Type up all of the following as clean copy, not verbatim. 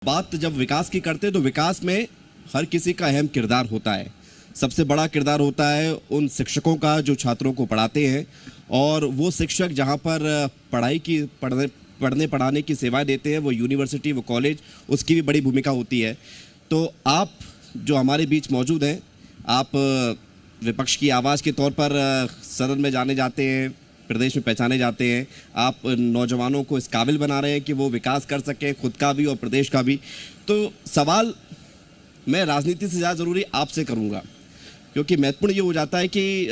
बात जब विकास की करते हैं तो विकास में हर किसी का अहम किरदार होता है। सबसे बड़ा किरदार होता है उन शिक्षकों का जो छात्रों को पढ़ाते हैं, और वो शिक्षक जहाँ पर पढ़ने पढ़ाने की सेवाएं देते हैं, वो यूनिवर्सिटी, वो कॉलेज, उसकी भी बड़ी भूमिका होती है। तो आप जो हमारे बीच मौजूद हैं, आप विपक्ष की आवाज़ के तौर पर सदन में जाने जाते हैं, प्रदेश में पहचाने जाते हैं। आप नौजवानों को इस काबिल बना रहे हैं कि वो विकास कर सकें, खुद का भी और प्रदेश का भी। तो सवाल मैं राजनीति से ज़्यादा ज़रूरी आपसे करूंगा, क्योंकि महत्वपूर्ण ये हो जाता है कि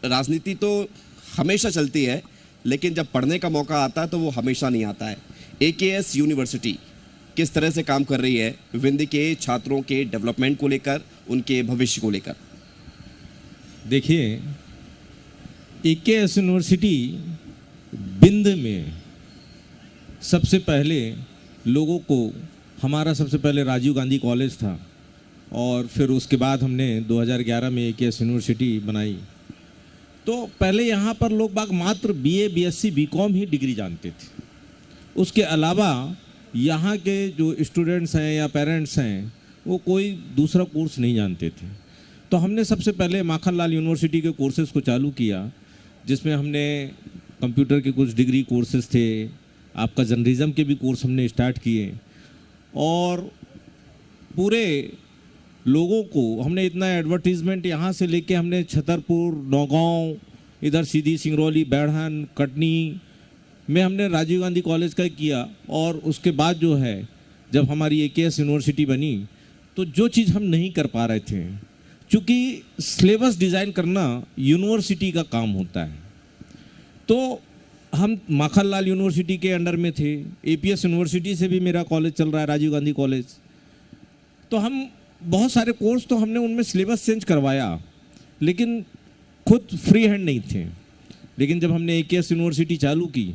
राजनीति तो हमेशा चलती है, लेकिन जब पढ़ने का मौका आता है तो वो हमेशा नहीं आता है। AKS यूनिवर्सिटी किस तरह से काम कर रही है विंध्य के छात्रों के डेवलपमेंट को लेकर, उनके भविष्य को लेकर? देखिए, AKS यूनिवर्सिटी विंध्य में सबसे पहले लोगों को, हमारा सबसे पहले राजीव गांधी कॉलेज था, और फिर उसके बाद हमने 2011 में AKS यूनिवर्सिटी बनाई। तो पहले यहाँ पर लोग बाग मात्र BA, BSc, BCom ही डिग्री जानते थे। उसके अलावा यहाँ के जो स्टूडेंट्स हैं या पेरेंट्स हैं, वो कोई दूसरा कोर्स नहीं जानते थे। तो हमने सबसे पहले माखनलाल यूनिवर्सिटी के कोर्सेज़ को चालू किया, जिसमें हमने कंप्यूटर के कुछ डिग्री कोर्सेज़ थे, आपका जर्नलिज्म के भी कोर्स हमने स्टार्ट किए, और पूरे लोगों को हमने इतना एडवर्टीज़मेंट यहाँ से लेके हमने छतरपुर, नौगांव, इधर सीधी, सिंगरौली, बैढ़न, कटनी में हमने राजीव गांधी कॉलेज का किया। और उसके बाद जो है, जब हमारी AKS यूनिवर्सिटी बनी, तो जो चीज़ हम नहीं कर पा रहे थे, चूँकि सिलेबस डिज़ाइन करना यूनिवर्सिटी का काम होता है, तो हम माखनलाल यूनिवर्सिटी के अंडर में थे। APS यूनिवर्सिटी से भी मेरा कॉलेज चल रहा है, राजीव गांधी कॉलेज। तो हम बहुत सारे कोर्स तो हमने उनमें सिलेबस चेंज करवाया, लेकिन खुद फ्री हैंड नहीं थे। लेकिन जब हमने AKS यूनिवर्सिटी चालू की,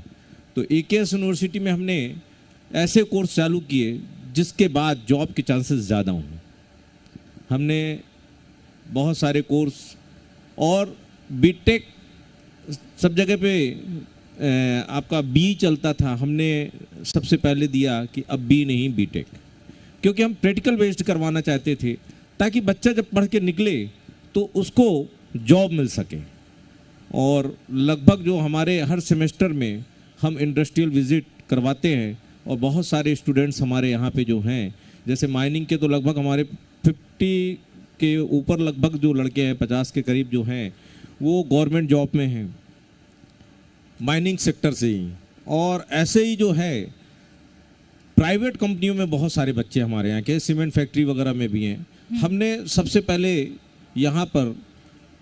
तो AKS यूनिवर्सिटी में हमने ऐसे कोर्स चालू किए जिसके बाद जॉब के चांसेस ज़्यादा हों। हमने बहुत सारे कोर्स, और बीटेक सब जगह पे आपका B चलता था, हमने सबसे पहले दिया कि अब B नहीं, बीटेक, क्योंकि हम प्रैक्टिकल बेस्ड करवाना चाहते थे, ताकि बच्चा जब पढ़ के निकले तो उसको जॉब मिल सके। और लगभग जो हमारे हर सेमेस्टर में हम इंडस्ट्रियल विजिट करवाते हैं, और बहुत सारे स्टूडेंट्स हमारे यहाँ पे जो हैं, जैसे माइनिंग के तो लगभग हमारे 50 के ऊपर लगभग जो लड़के हैं, 50 के करीब जो हैं, वो गवर्नमेंट जॉब में हैं, माइनिंग सेक्टर से ही। और ऐसे ही जो है प्राइवेट कंपनियों में बहुत सारे बच्चे हमारे यहाँ के, सीमेंट फैक्ट्री वगैरह में भी हैं। हमने सबसे पहले यहाँ पर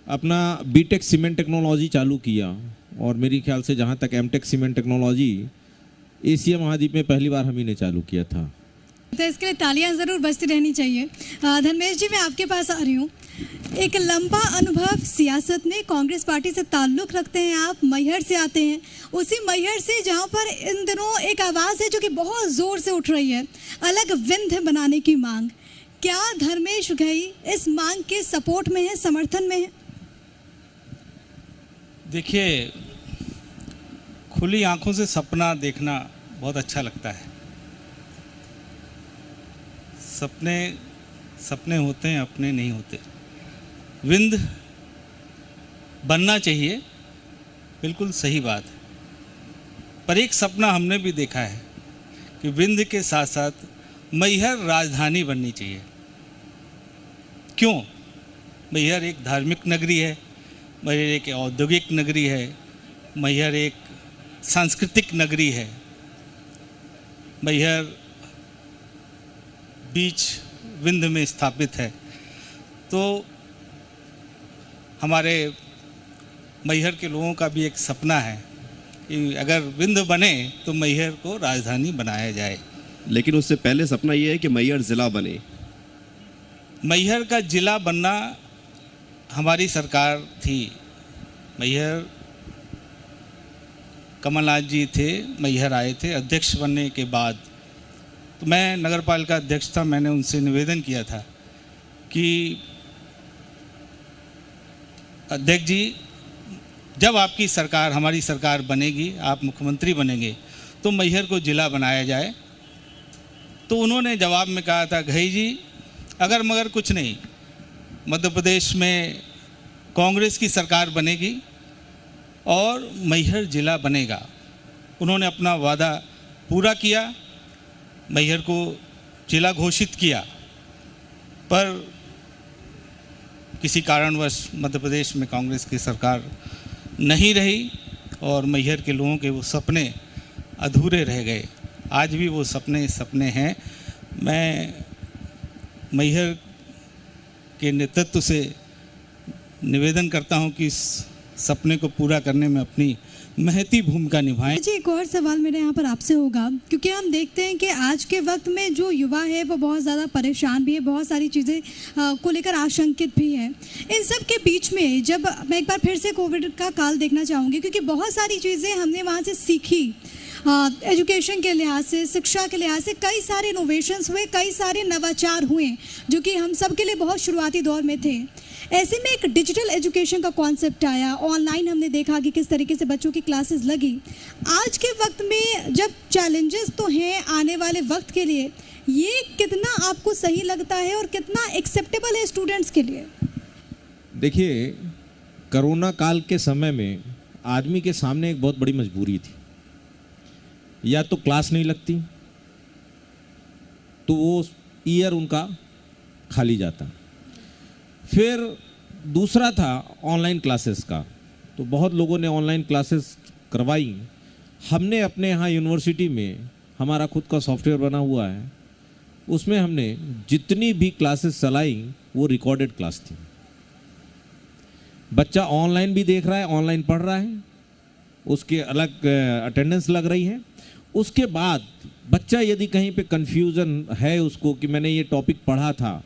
अपना बीटेक सीमेंट टेक्नोलॉजी चालू किया, और मेरी ख्याल से जहाँ तक एमटेक सीमेंट टेक्नोलॉजी एशिया महाद्वीप में पहली बार हम ही ने चालू किया था। तो इसके लिए तालियां ज़रूर बजती रहनी चाहिए। धर्मेश जी, मैं आपके पास आ रही हूँ। एक लंबा अनुभव सियासत में, कांग्रेस पार्टी से ताल्लुक़ रखते हैं आप, मैहर से आते हैं, उसी मैहर से जहाँ पर इन दिनों एक आवाज़ है जो कि बहुत ज़ोर से उठ रही है, अलग विंध्य बनाने की मांग। क्या धर्मेश घई इस मांग के सपोर्ट में है, समर्थन में है? देखिए, खुली आंखों से सपना देखना बहुत अच्छा लगता है। सपने सपने होते हैं, अपने नहीं होते। विंध्य बनना चाहिए, बिल्कुल सही बात है। पर एक सपना हमने भी देखा है कि विंध्य के साथ साथ मैहर राजधानी बननी चाहिए। क्यों? मैहर एक धार्मिक नगरी है, मैहर एक औद्योगिक नगरी है, मैहर एक सांस्कृतिक नगरी है। मैहर बीच विंध्य में स्थापित है। तो हमारे मैहर के लोगों का भी एक सपना है कि अगर विंध्य बने तो मैहर को राजधानी बनाया जाए। लेकिन उससे पहले सपना ये है कि मैहर ज़िला बने। मैहर का ज़िला बनना हमारी सरकार थी। मैहर कमलनाथ जी थे, मैहर आए थे अध्यक्ष बनने के बाद। तो मैं नगर पालिका अध्यक्ष था, मैंने उनसे निवेदन किया था कि अध्यक्ष जी, जब आपकी सरकार, हमारी सरकार बनेगी, आप मुख्यमंत्री बनेंगे, तो मैहर को ज़िला बनाया जाए। तो उन्होंने जवाब में कहा था, घई जी अगर मगर कुछ नहीं, मध्य प्रदेश में कांग्रेस की सरकार बनेगी और मैहर जिला बनेगा। उन्होंने अपना वादा पूरा किया, मैहर को जिला घोषित किया, पर किसी कारणवश मध्य प्रदेश में कांग्रेस की सरकार नहीं रही और मैहर के लोगों के वो सपने अधूरे रह गए। आज भी वो सपने हैं। मैं मैहर के नेतृत्व से निवेदन करता हूं कि इस सपने को पूरा करने में अपनी महती भूमिका निभाएं। जी, एक और सवाल मेरा यहाँ पर आपसे होगा, क्योंकि हम देखते हैं कि आज के वक्त में जो युवा है वो बहुत ज़्यादा परेशान भी है, बहुत सारी चीज़ें को लेकर आशंकित भी है। इन सब के बीच में जब मैं एक बार फिर से कोविड का काल देखना चाहूँगी, क्योंकि बहुत सारी चीज़ें हमने वहाँ से सीखी, एजुकेशन के लिहाज से, शिक्षा के लिहाज से कई सारे इनोवेशंस हुए, कई सारे नवाचार हुए जो कि हम सब के लिए बहुत शुरुआती दौर में थे। ऐसे में एक डिजिटल एजुकेशन का कॉन्सेप्ट आया, ऑनलाइन हमने देखा कि किस तरीके से बच्चों की क्लासेस लगी। आज के वक्त में जब चैलेंजेस तो हैं आने वाले वक्त के लिए, ये कितना आपको सही लगता है और कितना एक्सेप्टेबल है स्टूडेंट्स के लिए? देखिए, कोरोना काल के समय में आदमी के सामने एक बहुत बड़ी मजबूरी थी, या तो क्लास नहीं लगती तो वो ईयर उनका खाली जाता। फिर दूसरा था ऑनलाइन क्लासेस का, तो बहुत लोगों ने ऑनलाइन क्लासेस करवाई। हमने अपने यहाँ यूनिवर्सिटी में हमारा खुद का सॉफ्टवेयर बना हुआ है, उसमें हमने जितनी भी क्लासेस चलाई वो रिकॉर्डेड क्लास थी। बच्चा ऑनलाइन भी देख रहा है, ऑनलाइन पढ़ रहा है, उसके अलग अटेंडेंस लग रही है। उसके बाद बच्चा यदि कहीं पे कंफ्यूजन है उसको कि मैंने ये टॉपिक पढ़ा था,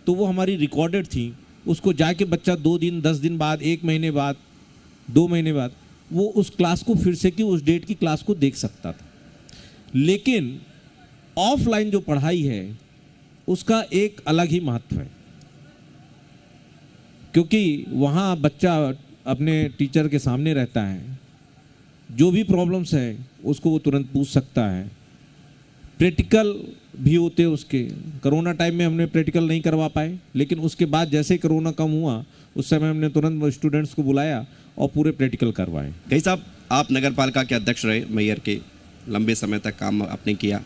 तो वो हमारी रिकॉर्डेड थी, उसको जाके बच्चा 2 दिन, 10 दिन बाद, 1 महीने बाद, 2 महीने बाद वो उस क्लास को फिर से की उस डेट की क्लास को देख सकता था। लेकिन ऑफलाइन जो पढ़ाई है उसका एक अलग ही महत्व है, क्योंकि वहाँ बच्चा अपने टीचर के सामने रहता है, जो भी प्रॉब्लम्स है उसको वो तुरंत पूछ सकता है। प्रैक्टिकल भी होते उसके। कोरोना टाइम में हमने प्रैक्टिकल नहीं करवा पाए, लेकिन उसके बाद जैसे ही कोरोना कम हुआ उस समय हमने तुरंत स्टूडेंट्स को बुलाया और पूरे प्रैक्टिकल करवाए। कई साहब, आप नगर पालिका के अध्यक्ष रहे मैहर के, लंबे समय तक काम आपने किया।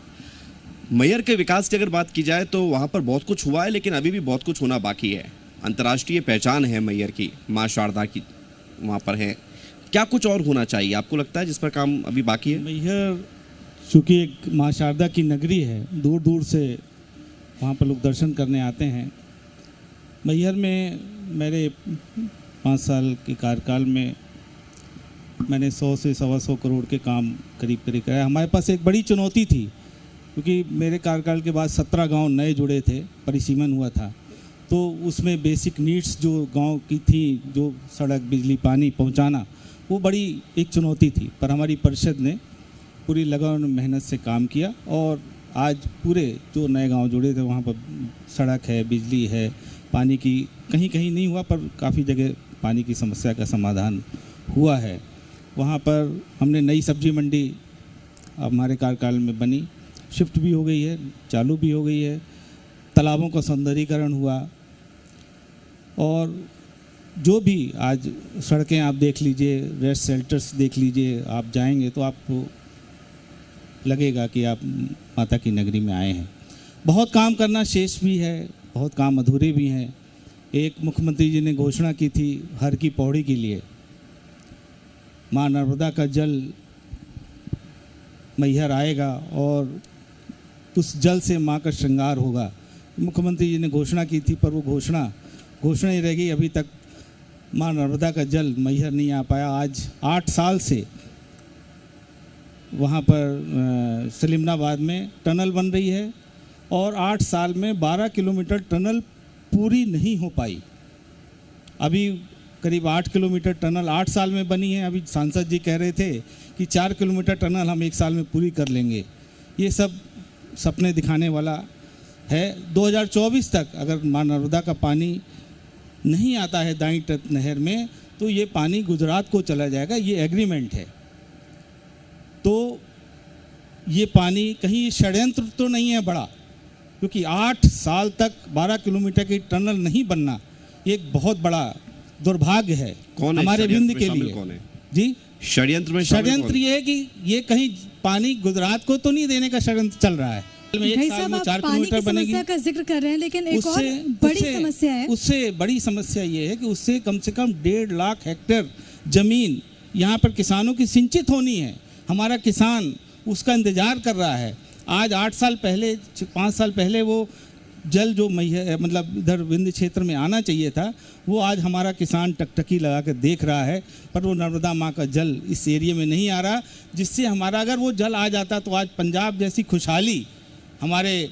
मैहर के विकास की अगर बात की जाए तो वहाँ पर बहुत कुछ हुआ है, लेकिन अभी भी बहुत कुछ होना बाकी है। अंतर्राष्ट्रीय पहचान है मैहर की, माँ शारदा की वहाँ पर है। क्या कुछ और होना चाहिए आपको लगता है जिस पर काम अभी बाकी है? मैहर चूँकि एक माँ शारदा की नगरी है, दूर दूर से वहाँ पर लोग दर्शन करने आते हैं। मैहर में मेरे 5 साल के कार्यकाल में मैंने 100 से 125 करोड़ के काम करीब कराया। हमारे पास एक बड़ी चुनौती थी, क्योंकि मेरे कार्यकाल के बाद 17 गांव नए जुड़े थे, परिसीमन हुआ था, तो उसमें बेसिक नीड्स जो गांव की थी, जो सड़क, बिजली, पानी पहुंचाना, वो बड़ी एक चुनौती थी। पर हमारी परिषद ने पूरी लगन और मेहनत से काम किया और आज पूरे जो नए गांव जुड़े थे वहाँ पर सड़क है, बिजली है, पानी की कहीं कहीं नहीं हुआ पर काफ़ी जगह पानी की समस्या का समाधान हुआ है। वहाँ पर हमने नई सब्जी मंडी हमारे कार्यकाल में बनी, शिफ्ट भी हो गई है, चालू भी हो गई है। तालाबों का सौंदर्यीकरण हुआ और जो भी आज सड़कें आप देख लीजिए, रेस्ट शेल्टर्स देख लीजिए, आप जाएंगे तो आपको लगेगा कि आप माता की नगरी में आए हैं। बहुत काम करना शेष भी है, बहुत काम अधूरे भी हैं। एक मुख्यमंत्री जी ने घोषणा की थी हर की पौड़ी के लिए, माँ नर्मदा का जल मैहर आएगा और उस जल से माँ का श्रृंगार होगा। मुख्यमंत्री जी ने घोषणा की थी, पर वो घोषणा ही रह गई। अभी तक माँ नर्मदा का जल मैहर नहीं आ पाया। आज 8 साल से वहाँ पर सलीमनाबाद में टनल बन रही है और 8 साल में 12 किलोमीटर टनल पूरी नहीं हो पाई। अभी करीब 8 किलोमीटर टनल 8 साल में बनी है। अभी सांसद जी कह रहे थे कि 4 किलोमीटर टनल हम 1 साल में पूरी कर लेंगे। ये सब सपने दिखाने वाला है। 2024 तक अगर माँ नर्मदा का पानी नहीं आता है दाई तट नहर में, तो ये पानी गुजरात को चला जाएगा, ये एग्रीमेंट है। तो ये पानी कहीं षड्यंत्र तो नहीं है बड़ा, क्योंकि 8 साल तक 12 किलोमीटर की टनल नहीं बनना ये एक बहुत बड़ा दुर्भाग्य है कौन है हमारे षड्यंत्र विंध्य में के शामिल लिए। कौन है? जी, षड्यंत्र में शामिल षड्यंत्र कौन है? ये है कि ये कहीं पानी गुजरात को तो नहीं देने का षड्यंत्र चल रहा है। एक भाई साल साहब, में आप 4 पानी की किलोमीटर बनेगी। समस्या का जिक्र कर रहे हैं, लेकिन एक और उससे बड़ी उससे- समस्या है। उससे बड़ी समस्या ये है कि उससे कम से कम 1.5 लाख हेक्टेयर जमीन यहाँ पर किसानों की सिंचित होनी है। हमारा किसान उसका इंतजार कर रहा है। आज 8 साल पहले 5 साल पहले वो जल जो मतलब इधर विंध्य क्षेत्र में आना चाहिए था, वो आज हमारा किसान टकटकी लगा कर देख रहा है, पर वो नर्मदा माँ का जल इस एरिया में नहीं आ रहा, जिससे हमारा अगर वो जल आ जाता तो आज पंजाब जैसी खुशहाली हमारे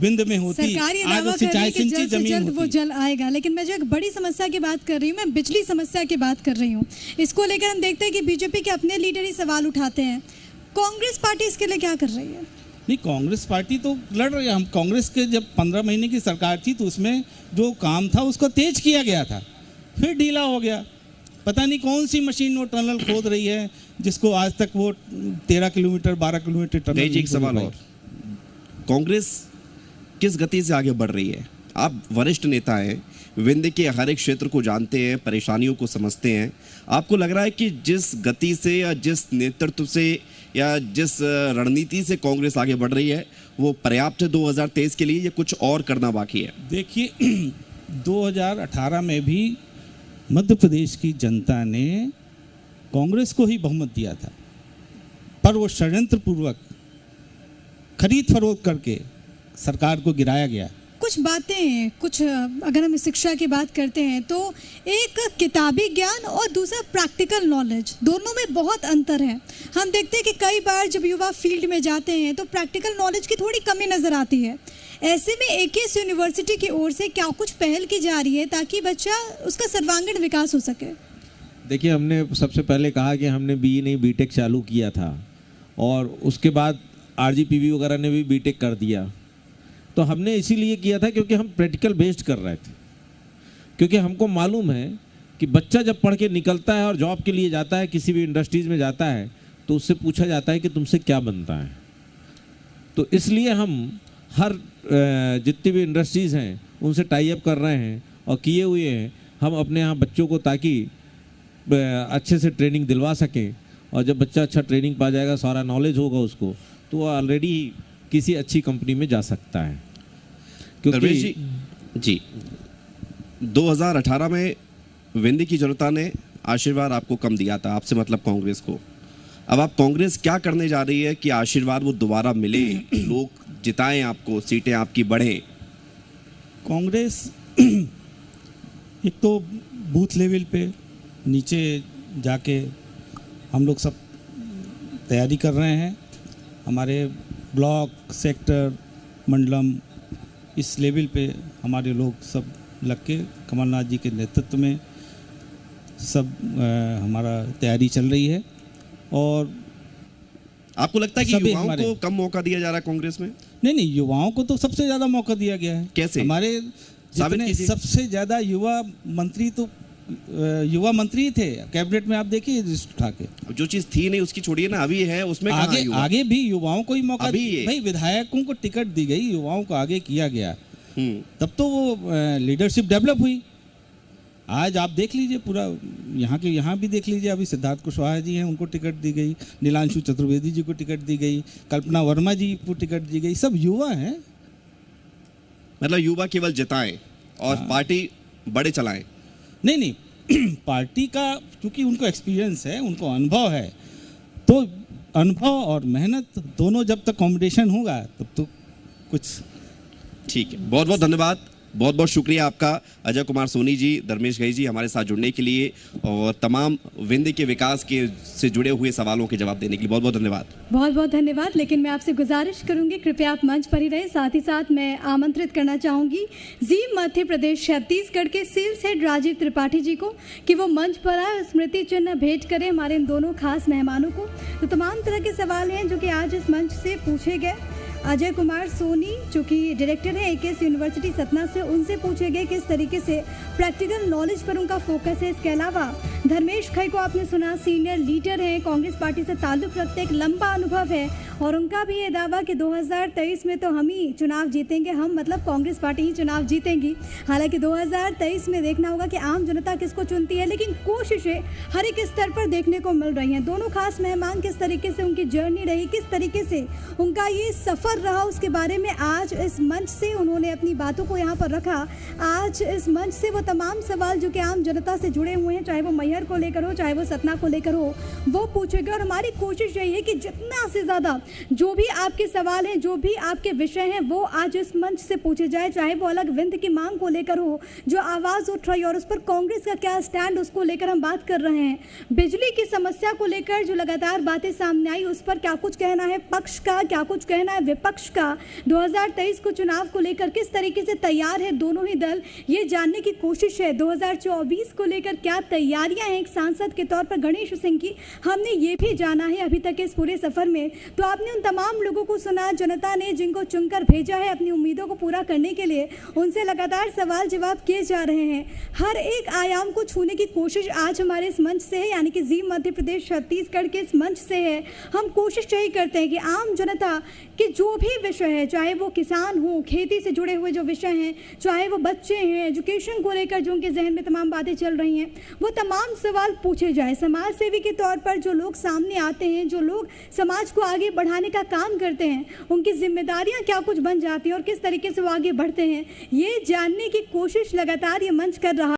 विंध्य में होती। सरकार ये आज दावा वो कर रही है कि सिंचाई जल्द से जमीन जल्द वो होती। जल आएगा, लेकिन मैं जो एक बड़ी समस्या की बात कर रही हूँ, मैं बिजली समस्या की बात कर रही हूँ। इसको लेकर हम देखते हैं कि बीजेपी के अपने लीडर ही सवाल उठाते हैं। कांग्रेस पार्टी इसके लिए क्या कर रही है? नहीं, कांग्रेस पार्टी तो लड़ रही है। हम कांग्रेस के जब 15 महीने की सरकार थी तो उसमें जो काम था उसको तेज किया गया था, फिर ढीला हो गया। पता नहीं कौन सी मशीन वो टनल खोद रही है जिसको आज तक वो 13 किलोमीटर 12 किलोमीटर टनल नहीं जी, एक नहीं खोद सवाल पाई। और, कांग्रेस किस गति से आगे बढ़ रही है? आप वरिष्ठ नेता हैं, विंध्य के हर एक क्षेत्र को जानते हैं, परेशानियों को समझते हैं। आपको लग रहा है कि जिस गति से या जिस नेतृत्व से या जिस रणनीति से कांग्रेस आगे बढ़ रही है वो पर्याप्त है 2023 के लिए, या कुछ और करना बाकी है? देखिए 2018 में भी मध्य प्रदेश की जनता ने कांग्रेस को ही बहुमत दिया था, पर वो षड्यंत्र पूर्वक खरीद फरोख्त करके सरकार को गिराया गया। कुछ बातें, कुछ अगर हम शिक्षा की बात करते हैं तो एक किताबी ज्ञान और दूसरा प्रैक्टिकल नॉलेज, दोनों में बहुत अंतर है। हम देखते हैं कि कई बार जब युवा फील्ड में जाते हैं तो प्रैक्टिकल नॉलेज की थोड़ी कमी नज़र आती है। ऐसे में एकेएस यूनिवर्सिटी की ओर से क्या कुछ पहल की जा रही है ताकि बच्चा उसका सर्वांगीण विकास हो सके? देखिए, हमने सबसे पहले कहा कि हमने बीई नहीं बीटेक चालू किया था, और उसके बाद आरजीपीवी वगैरह ने भी बीटेक कर दिया। तो हमने इसीलिए किया था क्योंकि हम प्रैक्टिकल बेस्ड कर रहे थे, क्योंकि हमको मालूम है कि बच्चा जब पढ़ के निकलता है और जॉब के लिए जाता है, किसी भी इंडस्ट्रीज़ में जाता है, तो उससे पूछा जाता है कि तुमसे क्या बनता है। तो इसलिए हम हर जितनी भी इंडस्ट्रीज़ हैं उनसे टाई अप कर रहे हैं और किए हुए हैं हम अपने यहाँ बच्चों को, ताकि अच्छे से ट्रेनिंग दिलवा सकें। और जब बच्चा अच्छा ट्रेनिंग पा जाएगा, सारा नॉलेज होगा उसको, तो वो ऑलरेडी किसी अच्छी कंपनी में जा सकता है। दरवेश जी 2018 में विंध्य की जनता ने आशीर्वाद आपको कम दिया था, आपसे मतलब कांग्रेस को। अब आप कांग्रेस क्या करने जा रही है कि आशीर्वाद वो दोबारा मिले, लोग जिताएं आपको, सीटें आपकी बढ़ें? कांग्रेस एक तो बूथ लेवल पे नीचे जाके हम लोग सब तैयारी कर रहे हैं। हमारे ब्लॉक, सेक्टर, मंडलम, इस लेवल पे हमारे लोग सब लग के कमलनाथ जी के नेतृत्व में सब हमारा तैयारी चल रही है। और आपको लगता है कि सभी युवाओं हमारे- को कम मौका दिया जा रहा है कांग्रेस में? नहीं, युवाओं को तो सबसे ज़्यादा मौका दिया गया है। कैसे? हमारे साबित जितने कीजिए। सबसे ज़्यादा युवा मंत्री तो युवा मंत्री थे कैबिनेट में। आप देखिए लिस्ट उठा के, जो चीज थी नहीं उसकी छोड़िए ना, अभी है उसमें कहाँ आगे युवा? आगे भी युवाओं को ही मौका अभी ये- भाई विधायकों को टिकट दी गई, युवाओं को आगे किया गया, तब तो वो लीडरशिप डेवलप हुई। आज आप देख लीजिए पूरा यहाँ भी देख लीजिए, अभी सिद्धार्थ कुशवाहा जी हैं, उनको टिकट दी गई, नीलांशु चतुर्वेदी जी को टिकट दी गई, कल्पना वर्मा जी को टिकट दी गई, सब युवा हैं। मतलब युवा केवल जिताएं और पार्टी बड़े चलाएं। नहीं पार्टी का क्योंकि उनको एक्सपीरियंस है, उनको अनुभव है, तो अनुभव और मेहनत दोनों जब तक कॉम्बिनेशन होगा तब तो कुछ। ठीक है, बहुत बहुत धन्यवाद, बहुत बहुत शुक्रिया आपका अजय कुमार सोनी जी, धर्मेश घई जी, हमारे साथ जुड़ने के लिए और तमाम विंध्य के विकास के से जुड़े हुए सवालों के जवाब देने के लिए बहुत बहुत धन्यवाद। बहुत बहुत धन्यवाद। लेकिन मैं आपसे गुजारिश करूंगी कृपया आप मंच पर ही रहें। साथ ही साथ मैं आमंत्रित करना चाहूंगी जी मध्य प्रदेश छत्तीसगढ़ के सेल्स हेड राजीव त्रिपाठी जी को कि वो मंच पर आए, स्मृति चिन्ह भेंट करें हमारे इन दोनों खास मेहमानों को। तो तमाम तरह के सवाल हैं जो कि आज इस मंच से पूछे गए। अजय कुमार सोनी जो कि डायरेक्टर है एकेएस यूनिवर्सिटी सतना से, उनसे पूछेंगे किस तरीके से प्रैक्टिकल नॉलेज पर उनका फोकस है। इसके अलावा धर्मेश खई को आपने सुना, सीनियर लीडर हैं, कांग्रेस पार्टी से ताल्लुक़ रखते, एक लंबा अनुभव है और उनका भी ये दावा कि 2023 में तो हम ही चुनाव जीतेंगे, हम मतलब कांग्रेस पार्टी ही चुनाव जीतेंगी। हालांकि 2023 में देखना होगा कि आम जनता किसको चुनती है, लेकिन कोशिशें हर एक स्तर पर देखने को मिल रही हैं। दोनों खास मेहमान किस तरीके से उनकी जर्नी रही, किस तरीके से उनका ये सफ़र रहा, उसके बारे में आज इस मंच से उन्होंने अपनी बातों को यहाँ पर रखा। आज इस मंच से वो तमाम सवाल जो कि आम जनता से जुड़े हुए हैं, चाहे वो मैहर को लेकर हो, चाहे वो सतना को लेकर हो, वो पूछेगा। और हमारी कोशिश यही है कि जितना से ज़्यादा जो भी आपके सवाल हैं, जो भी आपके विषय हैं, वो आज इस मंच से पूछे जाए, चाहे वो अलग विंध्य की मांग को लेकर हो, जो आवाज़ उठ रही है और उस पर कांग्रेस का क्या स्टैंड, उसको लेकर हम बात कर रहे हैं। बिजली की समस्या को लेकर जो लगातार बातें सामने आई, उस पर क्या कुछ कहना है पक्ष का, क्या कुछ कहना है विपक्ष का, 2023 को चुनाव को लेकर किस तरीके से तैयार है दोनों ही दल, ये जानने की कोशिश है। 2024 को लेकर क्या तैयारियां हैं एक सांसद के तौर पर गणेश सिंह की, हमने ये भी जाना है अभी तक इस पूरे सफर में। तो आपने उन तमाम लोगों को सुना, जनता ने जिनको चुनकर भेजा है अपनी उम्मीदों को पूरा करने के लिए, उनसे लगातार सवाल जवाब किए जा रहे हैं। हर एक आयाम को छूने की कोशिश आज हमारे इस मंच से है, यानी कि जी मध्य प्रदेश छत्तीसगढ़ के इस मंच से है। हम कोशिश यही करते हैं कि आम जनता के जो भी विषय है, चाहे वो किसान हो, खेती से जुड़े हुए जो विषय हैं, चाहे वो बच्चे हैं, एजुकेशन को लेकर जो उनके जहन में तमाम बातें चल रही हैं, वो तमाम सवाल पूछे जाए। समाज सेवी के तौर पर जो लोग सामने आते हैं, जो लोग समाज को आगे बढ़ाने का काम करते हैं, उनकी जिम्मेदारियां क्या कुछ बन जाती हैं और किस तरीके से वो आगे बढ़ते हैं, ये जानने की कोशिश लगातार ये मंच कर रहा है।